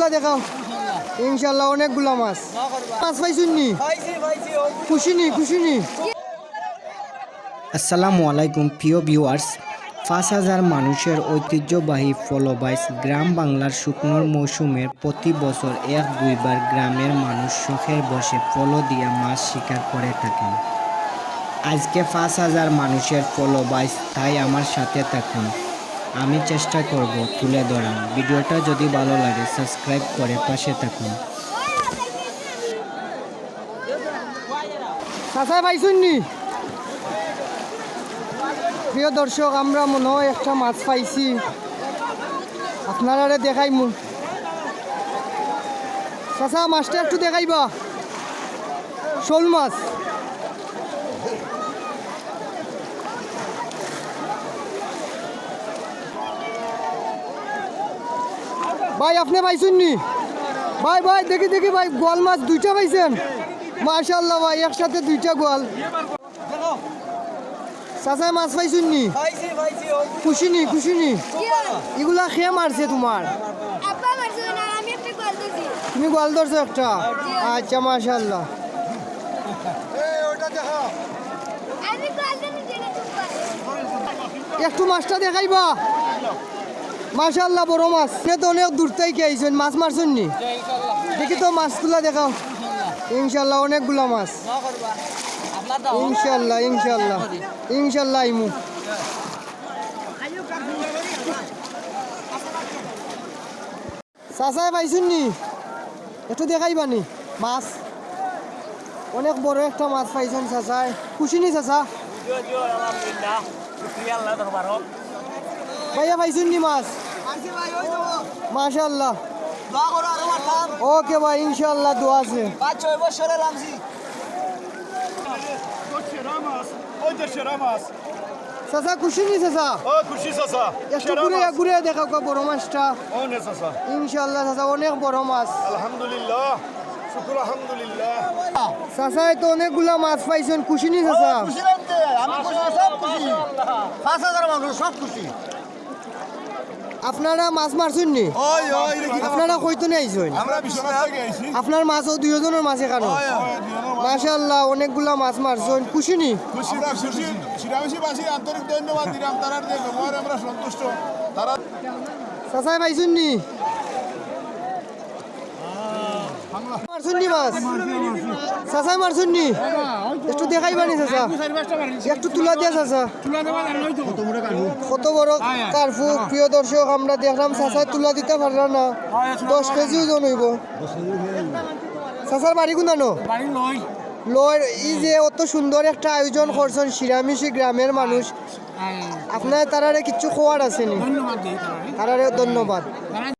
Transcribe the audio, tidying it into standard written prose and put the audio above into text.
তুলা দেখাও ইনশাল্লাহ অনেকগুলা মাছ মাছ পাইছুন নি খুশি নি আসসালামু আলাইকুম প্রিয় ভিউয়ার্স ৫,০০০ মানুষের ঐতিহ্যবাহী ফলো বাইস গ্রাম বাংলার শুকনোর মৌসুমের প্রতি বছর ১-২ বার গ্রামের মানুষ শখের বসে ফলো দিয়ে মাছ শিকার করে থাকেন। আজকে ৫,০০০ মানুষের ফলো বাইস, তাই আমার সাথে থাকুন, আমি চেষ্টা করব তুলে ধরা। ভিডিওটা যদি ভালো লাগে সাবস্ক্রাইব করে পাশে থাকুন। চাচা পাইছুন নি? প্রিয় দর্শক, আমরা মনে হয় একটা মাছ পাইছি, আপনারা দেখাইমু। চাচা মাছটা একটু দেখাইবা, শোল মাছ। ভাই আপনি পাইছেন নি? ভাই দেখি ভাই, গোয়াল মাছ দুইটা পাইছেন? মাশাআল্লাহ ভাই, একসাথে দুইটা গোয়াল। চাচা মাছ পাইছেন নি? খুশি নি এগুলা খেয়ে মারছে তোমার? তুমি গোয়াল ধরছো একটা? আচ্ছা মাশাআল্লাহ। একটু মাছটা দেখাইবা? মাশাআল্লাহ বড় মাছ। সে তো অনেক দূর থেকে আইছেন, মাছ মারছেন নি? দেখি তো মাছগুলা দেখাও। ইনশাল্লাহ অনেকগুলা মাছ। ইনশাল্লাহ আইমু। চাচাই পাইছুন নি? একটু দেখাইবা নি মাছ? অনেক বড় একটা মাছ পাইছেন চাচাই। খুশি নি চাচা? ভাইয়া পাইছুন নি মাছ? মাশাআল্লাহ। ওকে ভাই, ইনশাআল্লাহ দোয়া আছে। চাচা খুশি নি চাচা? একটু ঘুরে দেখাও বড় মাছটা। ইনশাআল্লাহ চাচা অনেক বড় মাছ। আলহামদুলিল্লাহ, শুকর আলহামদুলিল্লাহ। চাচা তো অনেকগুলা মাছ পাইছেন, খুশি নি চাচা? আপনারা মাছ মারছেন নি? আপনারা কইতো নি আইছেন? আপনার মাছ ও দুইজনের মাছ এখানে? মাশাআল্লাহ অনেকগুলা মাছ মারছেন, খুশি নি? আন্তরিক ধন্যবাদ দিলাম, তারা যে ব্যবহারে আমরা সন্তুষ্ট। তারা চাচাই পাইছেন নি? মারছেন নি মাছ? চাচাই মারছেন নি? একটু দেখাইবা নি চাচা? একটু তুলা দিয়া চাচা। কত বড় কার্পু। প্রিয় দর্শক, আমরা দেখলাম চাচাই তুলা দিতে পারলাম না, 10 কেজি ওজন হইব। চাচার বাড়ি কোনানো? লয়। এই যে অত সুন্দর একটা আয়োজন করছেন শিরামিশি গ্রামের মানুষ, আপনার তারারে কিছু খোয়ার আছে নি? তারারে ধন্যবাদ।